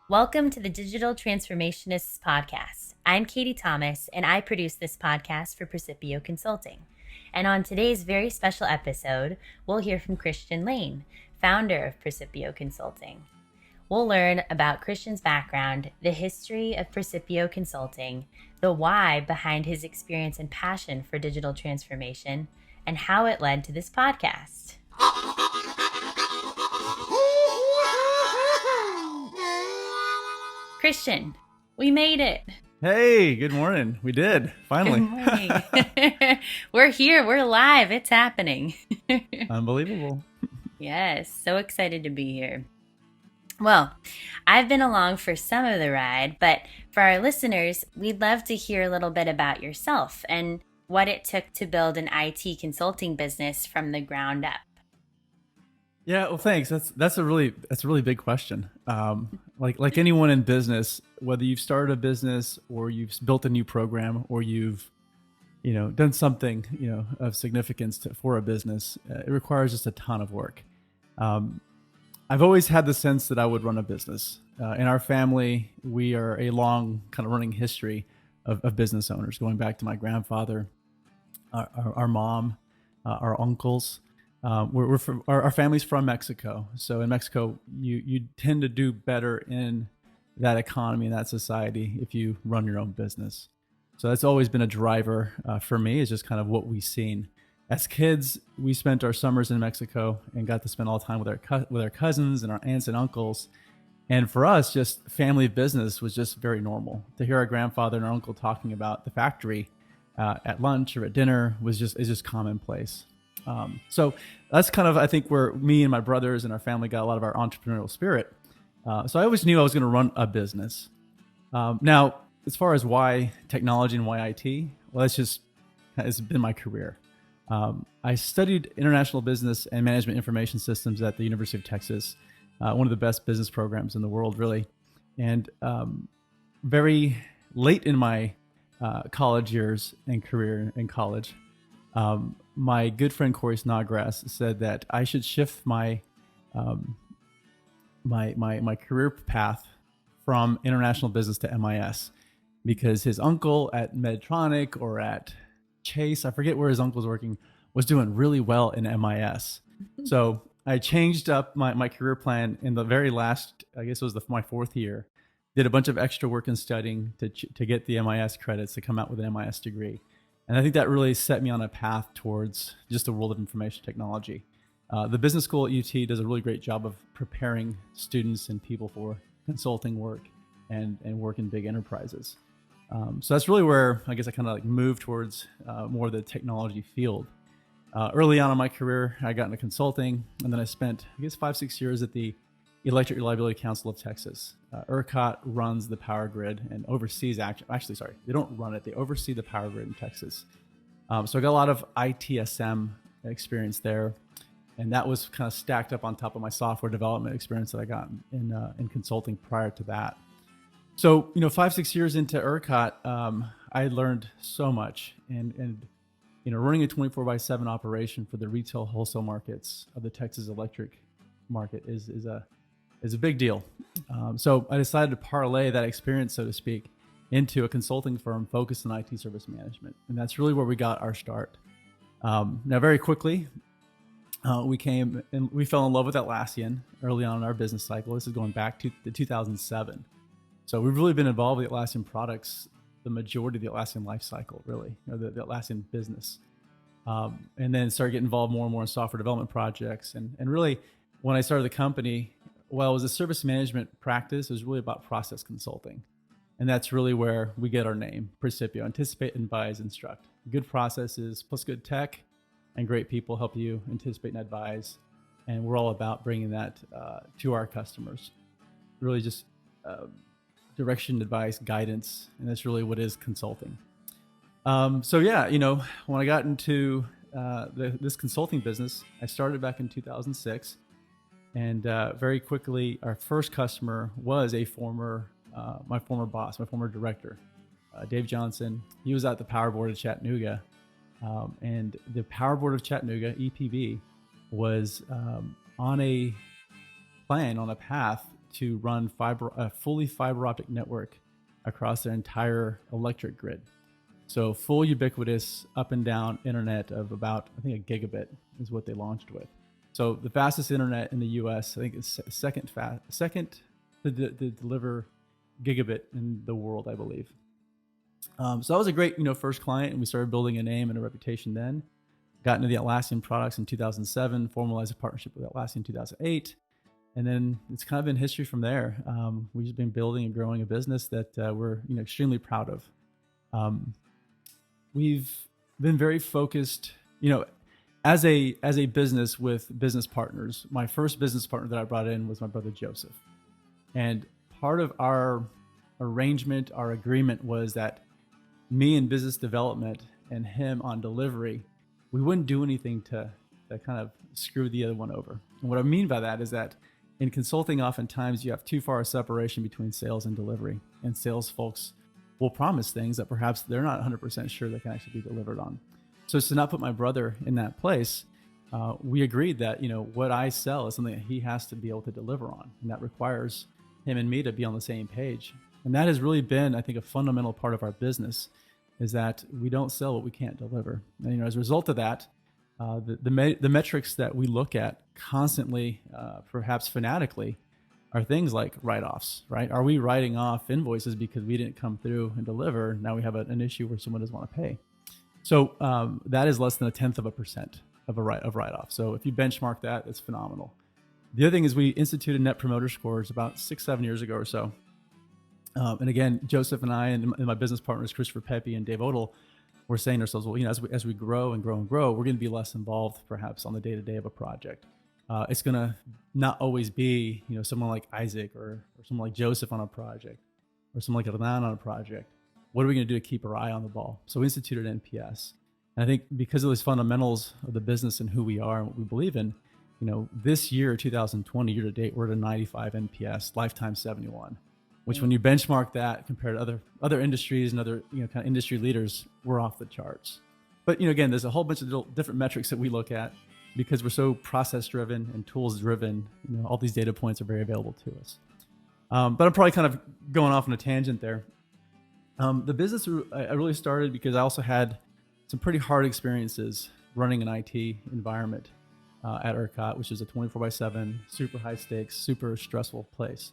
Welcome to the Digital Transformationists Podcast. I'm Katie Thomas, and I produce this podcast for Praecipio Consulting. And on today's very special episode, we'll hear from Christian Lane, founder of Praecipio Consulting. We'll learn about Christian's background, the history of Praecipio Consulting, the why behind his experience and passion for digital transformation, and how it led to this podcast. Christian, we made it. Hey, good morning. We did, finally. Good morning. We're here. We're live. It's happening. Unbelievable. Yes, so excited to be here. Well, I've been along for some of the ride, but for our listeners, we'd love to hear a little bit about yourself and what it took to build an IT consulting business from the ground up. Yeah, well, thanks. That's a really big question. Like anyone in business, whether you've started a business or you've built a new program or you've done something of significance for a business, it requires just a ton of work. I've always had the sense that I would run a business. In our family, we are a long kind of running history of business owners, going back to my grandfather, our mom, our uncles. Our family's from Mexico, so in Mexico, you tend to do better in that economy and that society if you run your own business. So that's always been a driver for me. Is just kind of what we've seen as kids. We spent our summers in Mexico and got to spend all the time with our cousins and our aunts and uncles. And for us, just family business was just very normal. To hear our grandfather and our uncle talking about the factory at lunch or at dinner is just commonplace. So that's kind of, I think, where me and my brothers and our family got a lot of our entrepreneurial spirit. So I always knew I was going to run a business. Now, as far as why technology and why IT, well, it's been my career. I studied international business and management information systems at the University of Texas, one of the best business programs in the world, really. And very late in my college years and career in college, my good friend Corey Snodgrass said that I should shift my my career path from international business to MIS, because his uncle at Medtronic or at Chase, I forget where his uncle was working, was doing really well in MIS. So I changed up my career plan in the very last, I guess it was my fourth year, did a bunch of extra work and studying to get the MIS credits to come out with an MIS degree. And I think that really set me on a path towards just the world of information technology. The business school at UT does a really great job of preparing students and people for consulting work and work in big enterprises. So that's really where I guess I kind of moved towards more of the technology field. Early on in my career, I got into consulting, and then I spent, 5-6 years at the Electric Reliability Council of Texas. ERCOT runs the power grid and oversees, they don't run it, they oversee the power grid in Texas. So I got a lot of ITSM experience there, and that was kind of stacked up on top of my software development experience that I got in consulting prior to that. So, 5-6 years into ERCOT, I learned so much, and running a 24/7 operation for the retail wholesale markets of the Texas electric market is a big deal. So I decided to parlay that experience, so to speak, into a consulting firm focused on IT service management. And that's really where we got our start. Now, very quickly, we fell in love with Atlassian early on in our business cycle. This is going back to 2007. So we've really been involved with Atlassian products, the majority of the Atlassian life cycle, really, the Atlassian business. And then started getting involved more and more in software development projects. And really, when I started the company, well, it was a service management practice. It was really about process consulting. And that's really where we get our name, Praecipio: anticipate, advise, instruct. Good processes plus good tech and great people help you anticipate and advise. And we're all about bringing that to our customers. Really just direction, advice, guidance. And that's really what is consulting. So yeah, when I got into this consulting business, I started back in 2006. And very quickly, our first customer was my former boss, my former director, Dave Johnson. He was at the Power Board of Chattanooga. And the Power Board of Chattanooga, EPB, was on a path to run a fully fiber optic network across their entire electric grid. So full ubiquitous up and down internet of about, I think, a gigabit is what they launched with. So the fastest internet in the US, I think it's second to deliver gigabit in the world, I believe. So that was a great, first client, and we started building a name and a reputation then. Got into the Atlassian products in 2007, formalized a partnership with Atlassian in 2008. And then it's kind of been history from there. We've just been building and growing a business that we're extremely proud of. We've been very focused, as a business with business partners. My first business partner that I brought in was my brother Joseph. And part of our arrangement, our agreement was that me in business development and him on delivery, we wouldn't do anything to kind of screw the other one over. And what I mean by that is that in consulting, oftentimes you have too far a separation between sales and delivery, and sales folks will promise things that perhaps they're not 100% sure they can actually be delivered on. So to not put my brother in that place, we agreed that what I sell is something that he has to be able to deliver on, and that requires him and me to be on the same page. And that has really been, I think, a fundamental part of our business, is that we don't sell what we can't deliver. And as a result of that, the metrics that we look at constantly, perhaps fanatically, are things like write-offs, right? Are we writing off invoices because we didn't come through and deliver? Now we have an issue where someone doesn't want to pay. So that is less than 0.1% of write-off. So if you benchmark that, it's phenomenal. The other thing is we instituted Net Promoter Scores about 6-7 years ago or so. And again, Joseph and I and my business partners, Christopher Pepe and Dave Odell, we're saying to ourselves, well, as we grow and grow and grow, we're going to be less involved perhaps on the day-to-day of a project. It's going to not always be, someone like Isaac or someone like Joseph on a project, or someone like Renan on a project. What are we going to do to keep our eye on the ball? So we instituted NPS. And I think because of those fundamentals of the business and who we are and what we believe in, this year, 2020, year to date, we're at a 95 NPS, lifetime 71. Which, when you benchmark that compared to other industries and other kind of industry leaders, we're off the charts. But again, there's a whole bunch of different metrics that we look at because we're so process driven and tools driven. All these data points are very available to us. But I'm probably kind of going off on a tangent there. The business I really started because I also had some pretty hard experiences running an IT environment at ERCOT, which is a 24/7, super high stakes, super stressful place.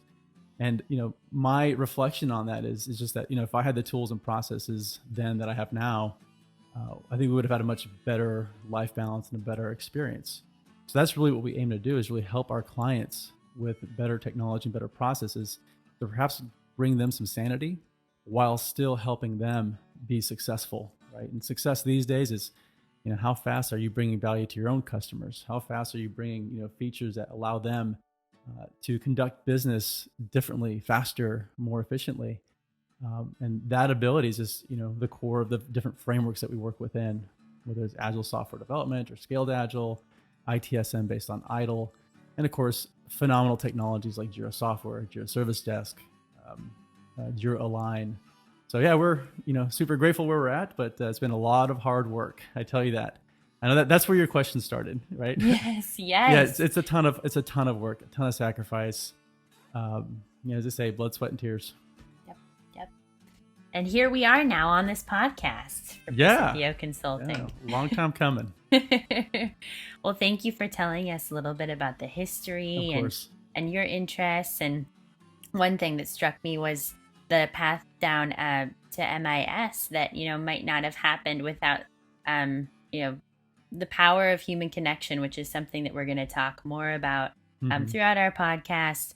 And, my reflection on that is just that, if I had the tools and processes then that I have now, I think we would have had a much better life balance and a better experience. So that's really what we aim to do, is really help our clients with better technology and better processes to perhaps bring them some sanity while still helping them be successful, right? And success these days is, how fast are you bringing value to your own customers? How fast are you bringing, features that allow them to conduct business differently, faster, more efficiently. And that ability is just, the core of the different frameworks that we work within, whether it's Agile software development or scaled Agile, ITSM based on IDLE, and of course, phenomenal technologies like Jira Software, Jira Service Desk, Jira Align. So yeah, we're, super grateful where we're at, but it's been a lot of hard work. I tell you that. I know that's where your question started, right? Yes. Yeah, it's a ton of work, a ton of sacrifice. As I say, blood, sweat, and tears. Yep. And here we are now on this podcast for Praecipio Consulting. Yeah, long time coming. Well, thank you for telling us a little bit about the history and your interests. And one thing that struck me was the path down to MIS that might not have happened without the power of human connection, which is something that we're going to talk more about throughout our podcast.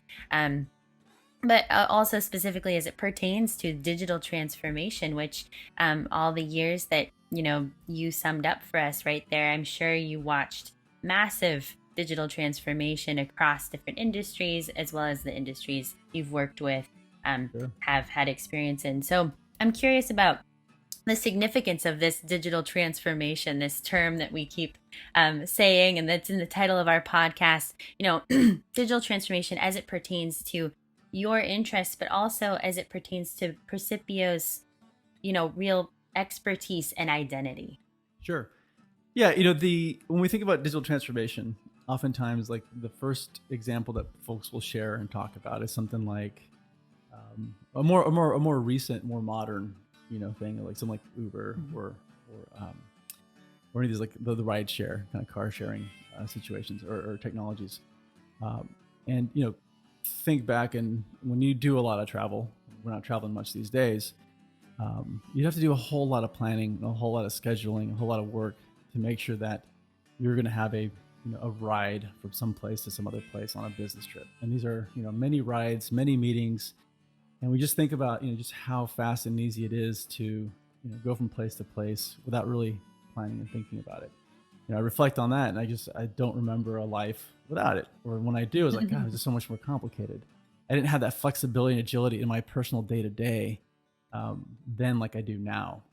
But also specifically as it pertains to digital transformation, which all the years that, you summed up for us right there, I'm sure you watched massive digital transformation across different industries, as well as the industries you've worked with, have had experience in. So I'm curious about the significance of this digital transformation, this term that we keep saying, and that's in the title of our podcast, digital transformation as it pertains to your interests, but also as it pertains to Praecipio's, real expertise and identity. Sure. Yeah. When we think about digital transformation, oftentimes like the first example that folks will share and talk about is something like a more recent, more modern, thing, like something like Uber or any of these like the ride share kind of car sharing situations or technologies. And think back, and when you do a lot of travel, we're not traveling much these days. You have to do a whole lot of planning, a whole lot of scheduling, a whole lot of work to make sure that you're going to have a ride from some place to some other place on a business trip. And these are many rides, many meetings, and we just think about just how fast and easy it is to go from place to place without really planning and thinking about it. I reflect on that, and I don't remember a life without it. Or when I do, I was like, God, it's just so much more complicated. I didn't have that flexibility and agility in my personal day to day then like I do now.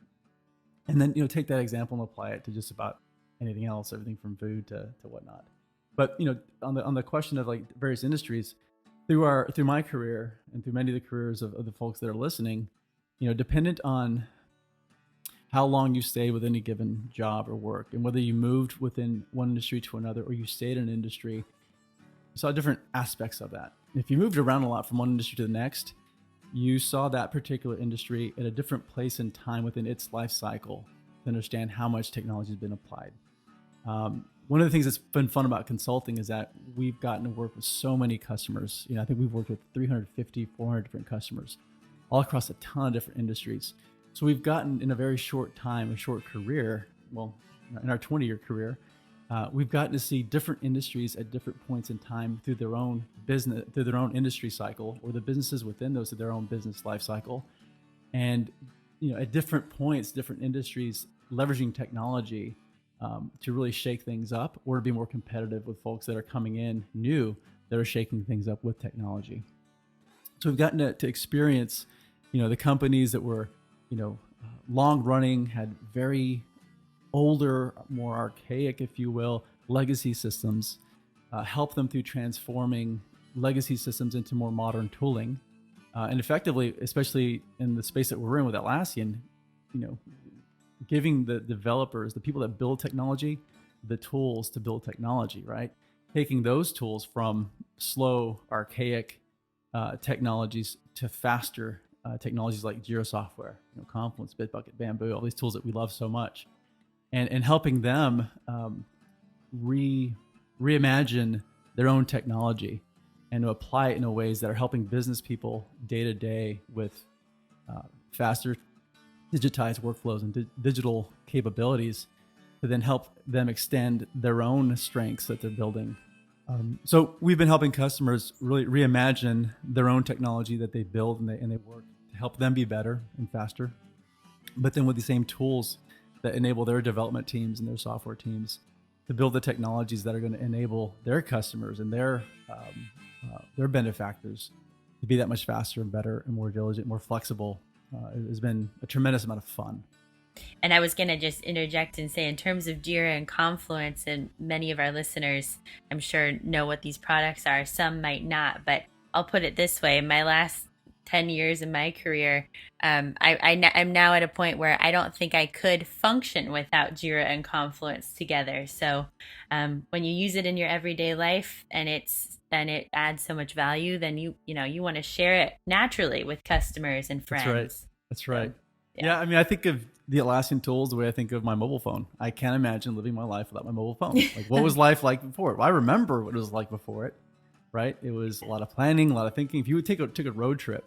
And then take that example and apply it to just about anything else, everything from food to whatnot. But on the question of like various industries, through my career and through many of the careers of the folks that are listening, dependent on how long you stay with any given job or work, and whether you moved within one industry to another or you stayed in an industry, you saw different aspects of that. If you moved around a lot from one industry to the next, you saw that particular industry at a different place in time within its life cycle to understand how much technology has been applied. One of the things that's been fun about consulting is that we've gotten to work with so many customers. I think we've worked with 350, 400 different customers all across a ton of different industries. So we've gotten, in a very short time, a short career, well, in our 20-year career, we've gotten to see different industries at different points in time through their own business, through their own industry cycle, or the businesses within those, through their own business life cycle. And at different points, different industries leveraging technology to really shake things up, or to be more competitive with folks that are coming in new that are shaking things up with technology. So we've gotten to experience, the companies that were, long running, had very older, more archaic, if you will, legacy systems, help them through transforming legacy systems into more modern tooling. And effectively, especially in the space that we're in with Atlassian, giving the developers, the people that build technology, the tools to build technology, right? Taking those tools from slow, archaic technologies to faster technologies like Jira Software, Confluence, Bitbucket, Bamboo, all these tools that we love so much, and helping them reimagine their own technology and to apply it in ways that are helping business people day to day with faster digitized workflows and digital capabilities to then help them extend their own strengths that they're building. So we've been helping customers really reimagine their own technology that they build and they work to help them be better and faster, but then with the same tools that enable their development teams and their software teams to build the technologies that are going to enable their customers and their benefactors to be that much faster and better and more diligent, more flexible. It has been a tremendous amount of fun. And I was going to just interject and say, in terms of Jira and Confluence, and many of our listeners, I'm sure, know what these products are. Some might not, but I'll put it this way. In my last 10 years in my career, I'm now at a point where I don't think I could function without Jira and Confluence together. So when you use it in your everyday life and it adds so much value, then you want to share it naturally with customers and friends. That's right. So, yeah, I mean, I think of the Atlassian tools the way I think of my mobile phone. I can't imagine living my life without my mobile phone. Like, what was life like before it? Well, I remember what it was like before it, right? It was a lot of planning, a lot of thinking. If you would take a road trip,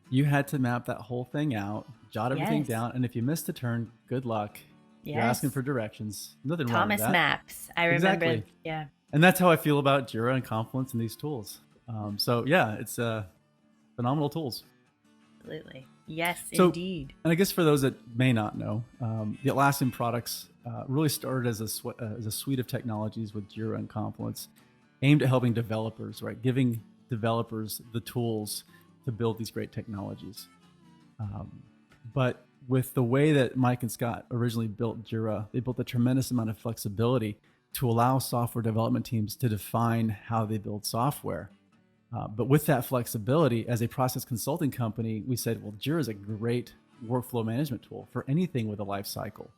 you had to map that whole thing out, jot everything down, and if you missed a turn, good luck. You're asking for directions. Nothing wrong with that. Thomas Maps. I remember. Exactly. Yeah. And that's how I feel about Jira and Confluence and these tools. So yeah, it's phenomenal tools. Absolutely. Yes, so, indeed. And I guess for those that may not know, the Atlassian products really started as a suite of technologies with Jira and Confluence aimed at helping developers, right? Giving developers the tools to build these great technologies. But with the way that Mike and Scott originally built Jira, they built a tremendous amount of flexibility to allow software development teams to define how they build software. But with that flexibility, as a process consulting company, we said, well, Jira is a great workflow management tool for anything with a life cycle.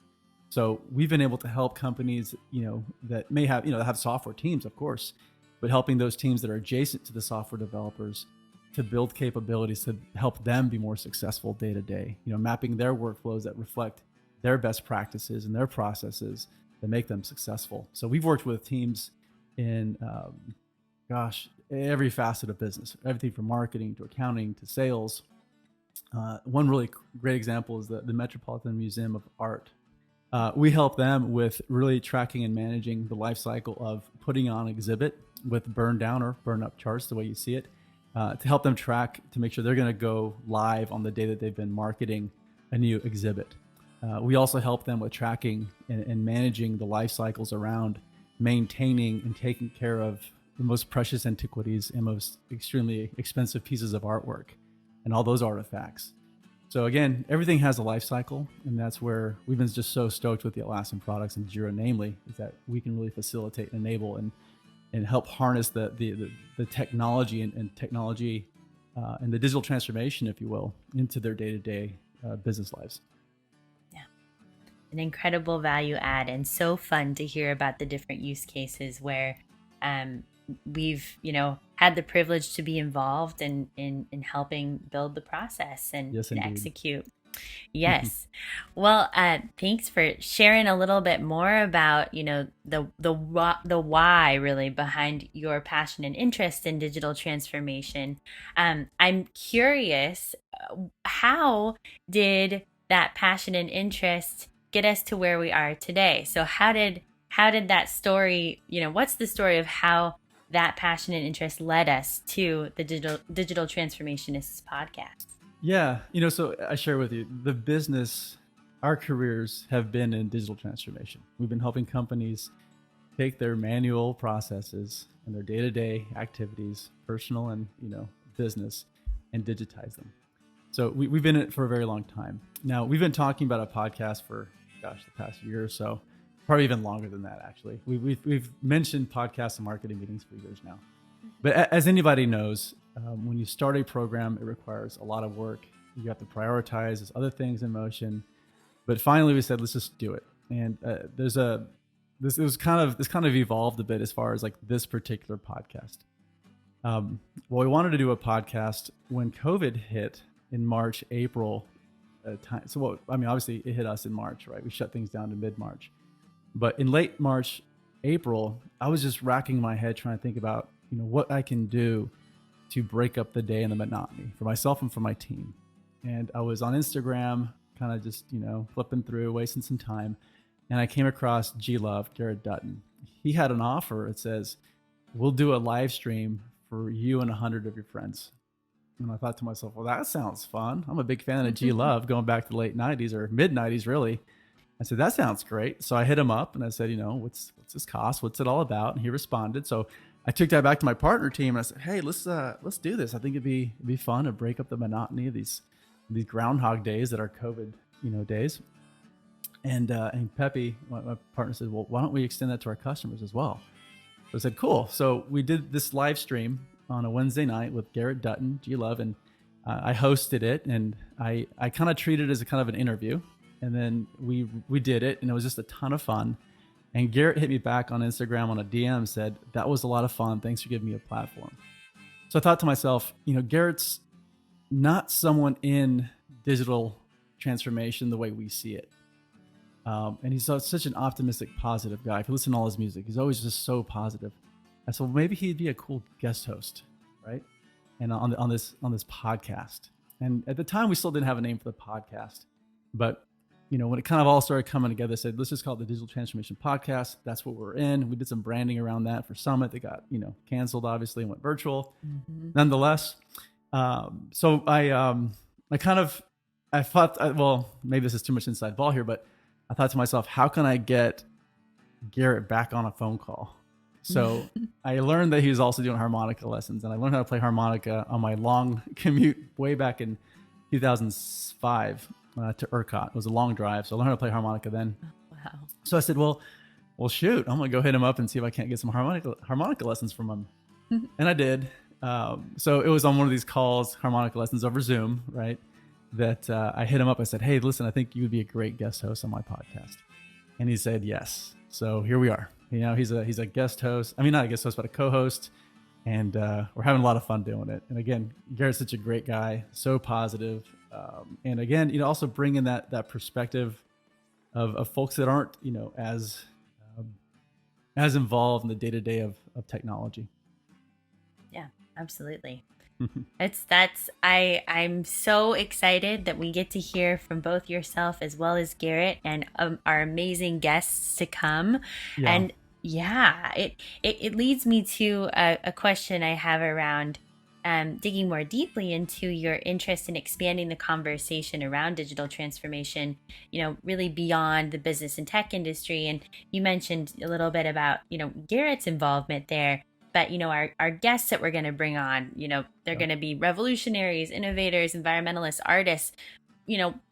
So we've been able to help companies, that may have, have software teams, of course, but helping those teams that are adjacent to the software developers to build capabilities to help them be more successful day to day, mapping their workflows that reflect their best practices and their processes that make them successful. So we've worked with teams in, every facet of business, everything from marketing to accounting to sales. One really great example is the Metropolitan Museum of Art. We help them with really tracking and managing the life cycle of putting on an exhibit with burn down or burn up charts, the way you see it, to help them track to make sure they're going to go live on the day that they've been marketing a new exhibit. We also help them with tracking and managing the life cycles around maintaining and taking care of the most precious antiquities and most extremely expensive pieces of artwork and all those artifacts. So again, everything has a life cycle, and that's where we've been just so stoked with the Atlassian products and Jira, namely, is that we can really facilitate, enable, and help harness the technology and technology and the digital transformation, if you will, into their day-to-day business lives. Yeah, an incredible value add, and so fun to hear about the different use cases where we've had the privilege to be involved in helping build the process and, yes, and execute. Yes. Well, thanks for sharing a little bit more about the why really behind your passion and interest in digital transformation. I'm curious, how did that passion and interest get us to where we are today? So how did that story, what's the story of how that passion and interest led us to the Digital Transformationists podcast? Yeah, so I share with you, our careers have been in digital transformation. We've been helping companies take their manual processes and their day-to-day activities, personal and, business, and digitize them. So we've been in it for a very long time. Now, we've been talking about a podcast for, the past year or so. Probably even longer than that, actually. We've mentioned podcasts and marketing meetings for years now. But as anybody knows, when you start a program, it requires a lot of work. You have to prioritize. There's other things in motion. But finally, we said, let's just do it. And this kind of evolved a bit as far as like this particular podcast. We wanted to do a podcast when COVID hit in March, April time. So obviously it hit us in March, right? We shut things down in mid-March. But in late March, April, I was just racking my head trying to think about, what I can do to break up the day and the monotony for myself and for my team. And I was on Instagram, kind of just, flipping through, wasting some time. And I came across G-Love, Garrett Dutton. He had an offer. It says, we'll do a live stream for you and 100 of your friends. And I thought to myself, well, that sounds fun. I'm a big fan of G-Love going back to the late 90s or mid 90s, really. I said, that sounds great. So I hit him up and I said, what's this cost? What's it all about? And he responded. So I took that back to my partner team and I said, hey, let's do this. I think it'd be fun to break up the monotony of these Groundhog Days that are COVID, days. And Pepe, my partner, said, well, why don't we extend that to our customers as well? So I said, cool. So we did this live stream on a Wednesday night with Garrett Dutton, G-Love, and I hosted it, and I kind of treated it as a kind of an interview. And then we did it, and it was just a ton of fun. And Garrett hit me back on Instagram on a DM, said, that was a lot of fun. Thanks for giving me a platform. So I thought to myself, Garrett's not someone in digital transformation the way we see it. And he's such an optimistic, positive guy. If you listen to all his music, he's always just so positive. I said, well, maybe he'd be a cool guest host, right? And on this podcast. And at the time, we still didn't have a name for the podcast. But when it kind of all started coming together, I said, let's just call it the Digital Transformation Podcast. That's what we're in. We did some branding around that for Summit. They got, canceled, obviously, and went virtual. Mm-hmm. Nonetheless, so I thought, well, maybe this is too much inside ball here, but I thought to myself, how can I get Garrett back on a phone call? So I learned that he was also doing harmonica lessons, and I learned how to play harmonica on my long commute way back in 2005 to ERCOT. It was a long drive, so I learned how to play harmonica then. Wow. So I said, well, shoot, I'm gonna go hit him up and see if I can't get some harmonica lessons from him. And I did. So it was on one of these calls, harmonica lessons over Zoom, right? That I hit him up. I said, hey, listen, I think you would be a great guest host on my podcast. And he said yes. So here we are. He's a guest host. I mean, not a guest host, but a co-host. And we're having a lot of fun doing it. And again, Garrett's such a great guy, so positive. And again, also bringing that perspective of folks that aren't, as involved in the day-to-day of technology. Yeah, absolutely. I'm so excited that we get to hear from both yourself as well as Garrett and our amazing guests to come. Yeah. And yeah, it leads me to a question I have around digging more deeply into your interest in expanding the conversation around digital transformation, really beyond the business and tech industry. And you mentioned a little bit about, Garrett's involvement there. But, our guests that we're going to bring on, they're going to be revolutionaries, innovators, environmentalists, artists.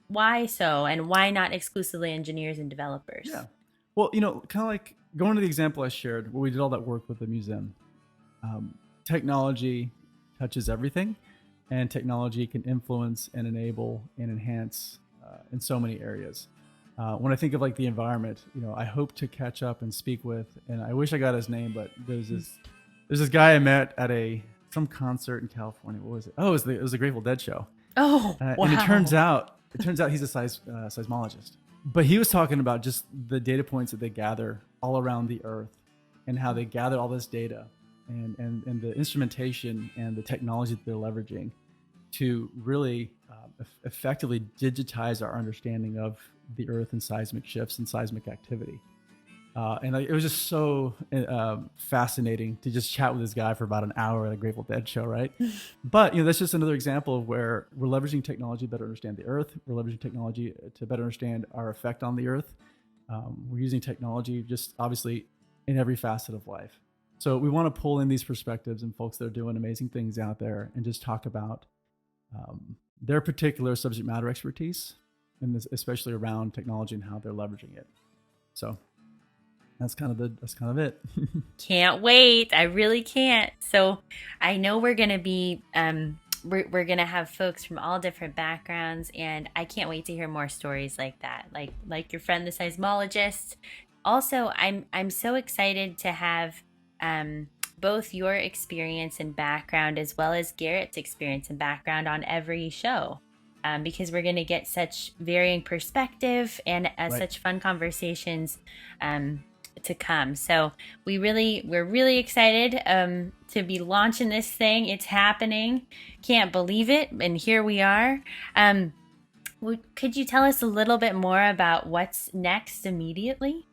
Why so? And why not exclusively engineers and developers? Yeah. Well, kind of like going to the example I shared where we did all that work with the museum. Technology touches everything, and technology can influence and enable and enhance in so many areas. When I think of like the environment, I hope to catch up and speak with, and I wish I got his name, but there's this guy I met at some concert in California. What was it? Oh, it was the Grateful Dead show. Oh, wow. And it turns out he's a seismologist. But he was talking about just the data points that they gather all around the Earth and how they gather all this data and the instrumentation and the technology that they're leveraging to really effectively digitize our understanding of the Earth and seismic shifts and seismic activity. And it was just so fascinating to just chat with this guy for about an hour at a Grateful Dead show, right? But that's just another example of where we're leveraging technology to better understand the Earth. We're leveraging technology to better understand our effect on the Earth. We're using technology just obviously in every facet of life. So we want to pull in these perspectives and folks that are doing amazing things out there and just talk about their particular subject matter expertise, and especially around technology and how they're leveraging it. So that's kind of it. Can't wait. I really can't. So I know we're going to be, we're going to have folks from all different backgrounds, and I can't wait to hear more stories like that. Like your friend, the seismologist. Also, I'm so excited to have, both your experience and background as well as Garrett's experience and background on every show. Because we're going to get such varying perspective and right. Such fun conversations, to come. So we're really excited to be launching this thing. It's happening. Can't believe it. And here we are. Could you tell us a little bit more about what's next immediately?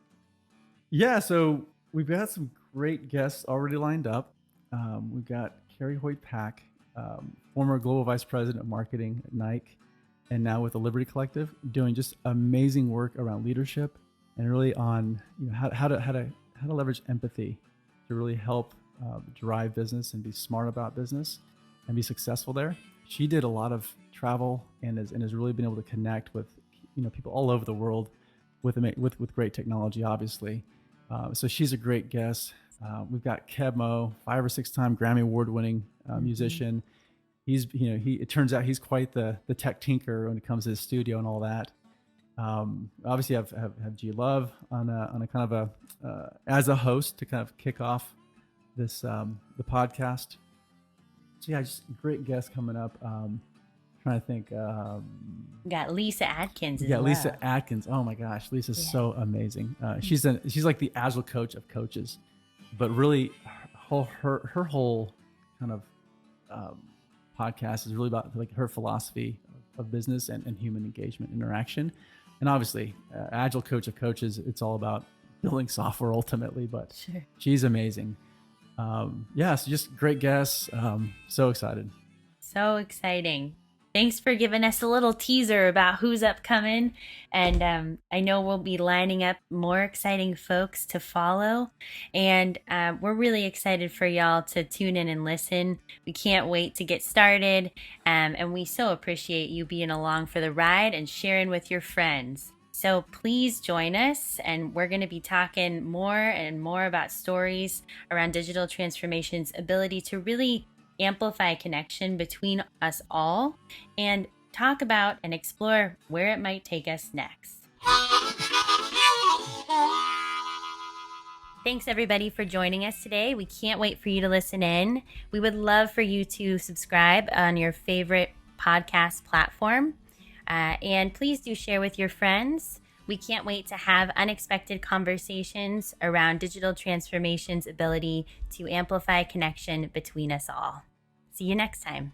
Yeah, so we've got some great guests already lined up. We've got Carrie Hoyt-Pack, former Global Vice President of Marketing at Nike, and now with the Liberty Collective, doing just amazing work around leadership and really on how to leverage empathy to really help drive business and be smart about business and be successful there. She did a lot of travel and has really been able to connect with people all over the world with great technology, obviously. So she's a great guest. We've got Kebmo, 5 or 6 time Grammy award-winning musician. He's it turns out he's quite the tech tinker when it comes to his studio and all that. Obviously have G Love on a kind of as a host to kind of kick off this the podcast. So yeah, just great guests coming up. Trying to think. We got Lisa Atkins. Lisa Atkins. Oh my gosh, Lisa's so amazing. She's like the agile coach of coaches, but really, her whole kind of podcast is really about like her philosophy of business and human engagement, interaction, and obviously, agile coach of coaches. It's all about building software ultimately, but sure. She's amazing. So just great guests. So excited. So exciting. Thanks for giving us a little teaser about who's upcoming. And I know we'll be lining up more exciting folks to follow. And we're really excited for y'all to tune in and listen. We can't wait to get started. And we so appreciate you being along for the ride and sharing with your friends. So please join us, and we're going to be talking more and more about stories around digital transformation's ability to really amplify connection between us all and talk about and explore where it might take us next. Thanks everybody for joining us today. We can't wait for you to listen in. We would love for you to subscribe on your favorite podcast platform. And please do share with your friends. We can't wait to have unexpected conversations around digital transformation's ability to amplify connection between us all. See you next time.